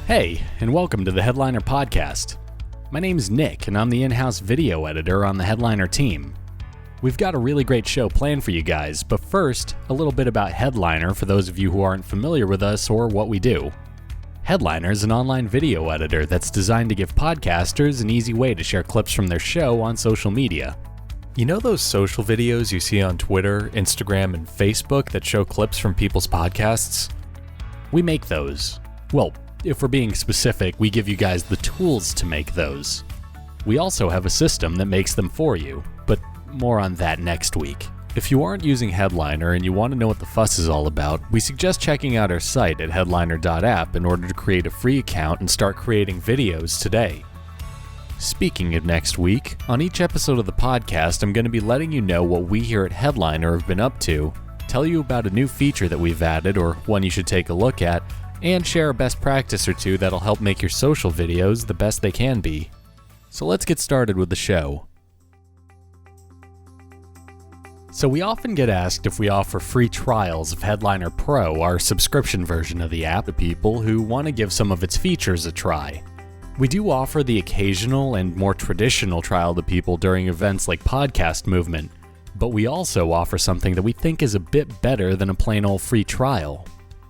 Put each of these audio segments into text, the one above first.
Hey, and welcome to the Headliner Podcast. My name's Nick, and I'm the in-house video editor on the Headliner team. We've got a really great show planned for you guys, but first, a little bit about Headliner for those of you who aren't familiar with us or what we do. Headliner is an online video editor that's designed to give podcasters an easy way to share clips from their show on social media. You know those social videos you see on Twitter, Instagram, and Facebook that show clips from people's podcasts? We make those. Well, if we're being specific, we give you guys the tools to make those. We also have a system that makes them for you, but more on that next week. If you aren't using Headliner and you want to know what the fuss is all about, we suggest checking out our site at headliner.app in order to create a free account and start creating videos today. Speaking of next week, on each episode of the podcast, I'm going to be letting you know what we here at Headliner have been up to, tell you about a new feature that we've added or one you should take a look at, and share a best practice or two that'll help make your social videos the best they can be. So let's get started with the show. So we often get asked if we offer free trials of Headliner Pro, our subscription version of the app, to people who want to give some of its features a try. We do offer the occasional and more traditional trial to people during events like Podcast Movement, but we also offer something that we think is a bit better than a plain old free trial.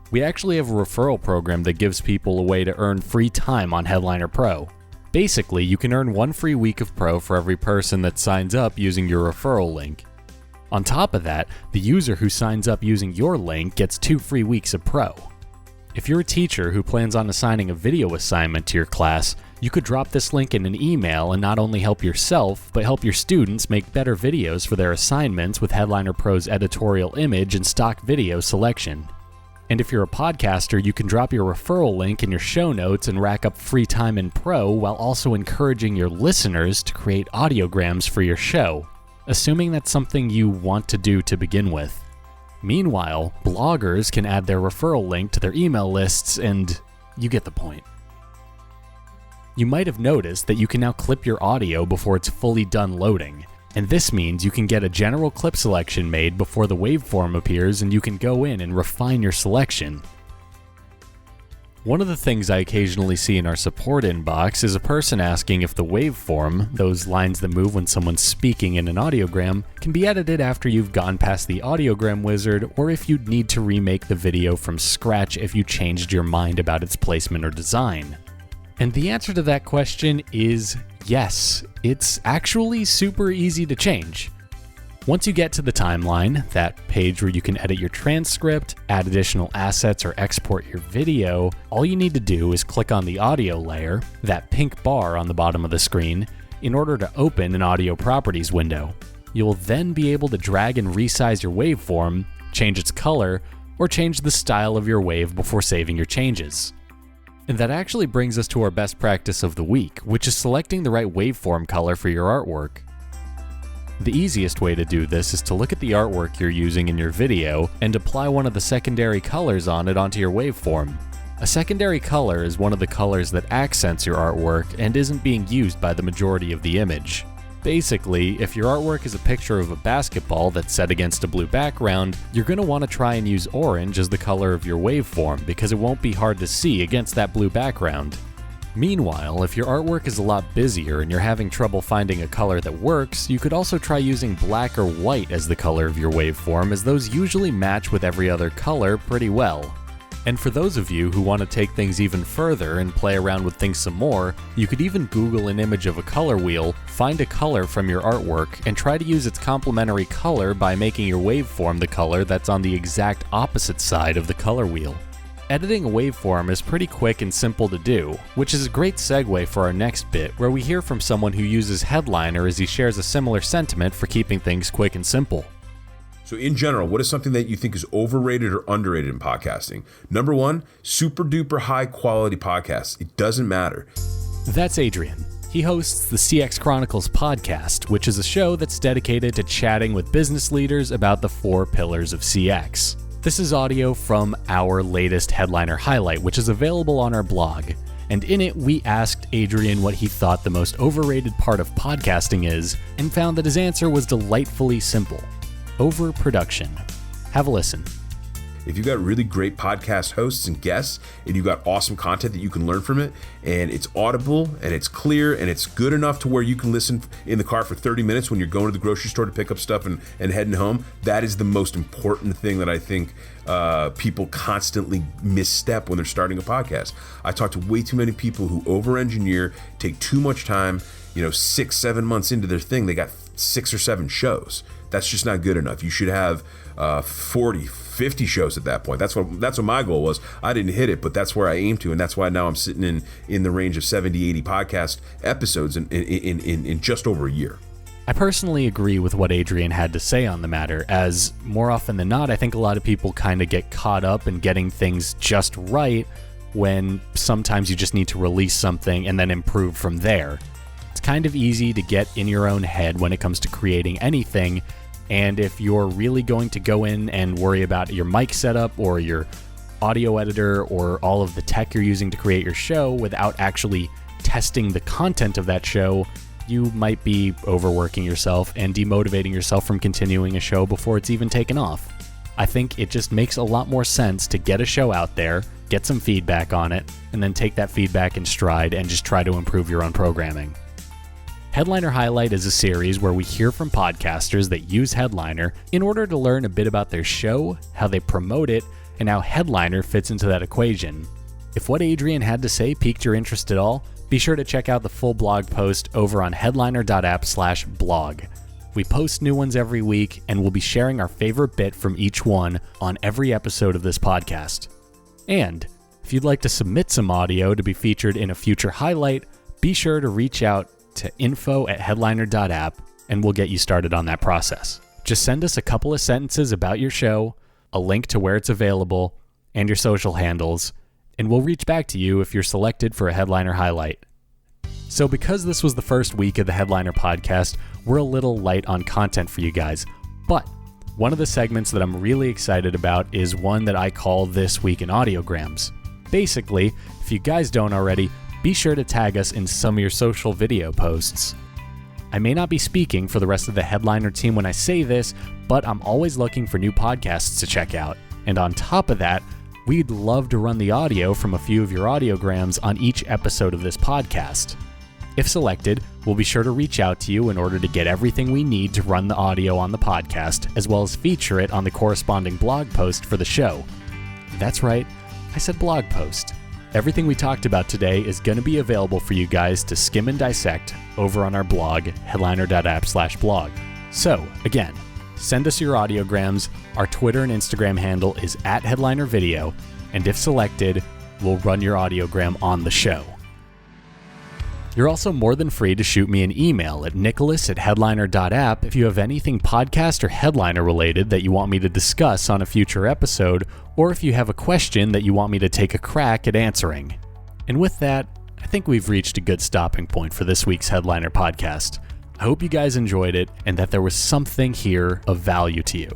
We actually have a referral program that gives people a way to earn free time on Headliner Pro. Basically, you can earn 1 free week of Pro for every person that signs up using your referral link. On top of that, the user who signs up using your link gets 2 free weeks of Pro. If you're a teacher who plans on assigning a video assignment to your class, you could drop this link in an email and not only help yourself, but help your students make better videos for their assignments with Headliner Pro's editorial image and stock video selection. And if you're a podcaster, you can drop your referral link in your show notes and rack up free time in Pro while also encouraging your listeners to create audiograms for your show, assuming that's something you want to do to begin with. Meanwhile, bloggers can add their referral link to their email lists, and you get the point. You might have noticed that you can now clip your audio before it's fully done loading. And this means you can get a general clip selection made before the waveform appears, and you can go in and refine your selection. One of the things I occasionally see in our support inbox is a person asking if the waveform, those lines that move when someone's speaking in an audiogram, can be edited after you've gone past the audiogram wizard, or if you'd need to remake the video from scratch if you changed your mind about its placement or design. And the answer to that question is yes, it's actually super easy to change. Once you get to the timeline, that page where you can edit your transcript, add additional assets, or export your video, all you need to do is click on the audio layer, that pink bar on the bottom of the screen, in order to open an audio properties window. You'll then be able to drag and resize your waveform, change its color, or change the style of your wave before saving your changes. And that actually brings us to our best practice of the week, which is selecting the right waveform color for your artwork. The easiest way to do this is to look at the artwork you're using in your video and apply one of the secondary colors on it onto your waveform. A secondary color is one of the colors that accents your artwork and isn't being used by the majority of the image. Basically, if your artwork is a picture of a basketball that's set against a blue background, you're going to want to try and use orange as the color of your waveform because it won't be hard to see against that blue background. Meanwhile, if your artwork is a lot busier and you're having trouble finding a color that works, you could also try using black or white as the color of your waveform, as those usually match with every other color pretty well. And for those of you who want to take things even further and play around with things some more, you could even Google an image of a color wheel, find a color from your artwork, and try to use its complementary color by making your waveform the color that's on the exact opposite side of the color wheel. Editing a waveform is pretty quick and simple to do, which is a great segue for our next bit, where we hear from someone who uses Headliner as he shares a similar sentiment for keeping things quick and simple. So in general, what is something that you think is overrated or underrated in podcasting? Number 1, super duper high quality podcasts. It doesn't matter. That's Adrian. He hosts the CX Chronicles podcast, which is a show that's dedicated to chatting with business leaders about the 4 pillars of CX. This is audio from our latest Headliner highlight, which is available on our blog. And in it, we asked Adrian what he thought the most overrated part of podcasting is, and found that his answer was delightfully simple: overproduction. Have a listen. If you've got really great podcast hosts and guests, and you've got awesome content that you can learn from it, and it's audible, and it's clear, and it's good enough to where you can listen in the car for 30 minutes when you're going to the grocery store to pick up stuff and heading home, that is the most important thing that I think people constantly misstep when they're starting a podcast. I talk to way too many people who over-engineer, take too much time. 6-7 months into their thing, they got 6 or 7 shows. That's just not good enough. You should have 40, 50 shows at that point. That's what my goal was. I didn't hit it, but that's where I aim to, and that's why now I'm sitting in the range of 70, 80 podcast episodes in just over a year. I personally agree with what Adrian had to say on the matter, as more often than not, I think a lot of people kind of get caught up in getting things just right when sometimes you just need to release something and then improve from there. It's kind of easy to get in your own head when it comes to creating anything, and if you're really going to go in and worry about your mic setup or your audio editor or all of the tech you're using to create your show without actually testing the content of that show, you might be overworking yourself and demotivating yourself from continuing a show before it's even taken off. I think it just makes a lot more sense to get a show out there, get some feedback on it, and then take that feedback in stride and just try to improve your own programming. Headliner Highlight is a series where we hear from podcasters that use Headliner in order to learn a bit about their show, how they promote it, and how Headliner fits into that equation. If what Adrian had to say piqued your interest at all, be sure to check out the full blog post over on headliner.app/blog. We post new ones every week, and we'll be sharing our favorite bit from each one on every episode of this podcast. And if you'd like to submit some audio to be featured in a future highlight, be sure to reach out to info@headliner.app, and we'll get you started on that process. Just send us a couple of sentences about your show, a link to where it's available, and your social handles, and we'll reach back to you if you're selected for a Headliner Highlight. So because this was the first week of the Headliner podcast, we're a little light on content for you guys, but one of the segments that I'm really excited about is one that I call This Week in Audiograms. Basically, if you guys don't already, be sure to tag us in some of your social video posts. I may not be speaking for the rest of the Headliner team when I say this, but I'm always looking for new podcasts to check out. And on top of that, we'd love to run the audio from a few of your audiograms on each episode of this podcast. If selected, we'll be sure to reach out to you in order to get everything we need to run the audio on the podcast, as well as feature it on the corresponding blog post for the show. That's right, I said blog post. Everything we talked about today is going to be available for you guys to skim and dissect over on our blog, headliner.app/blog. So, again, send us your audiograms. Our Twitter and Instagram handle is @headlinervideo, and if selected, we'll run your audiogram on the show. You're also more than free to shoot me an email at nicholas@headliner.app if you have anything podcast or Headliner related that you want me to discuss on a future episode, or if you have a question that you want me to take a crack at answering. And with that, I think we've reached a good stopping point for this week's Headliner podcast. I hope you guys enjoyed it and that there was something here of value to you.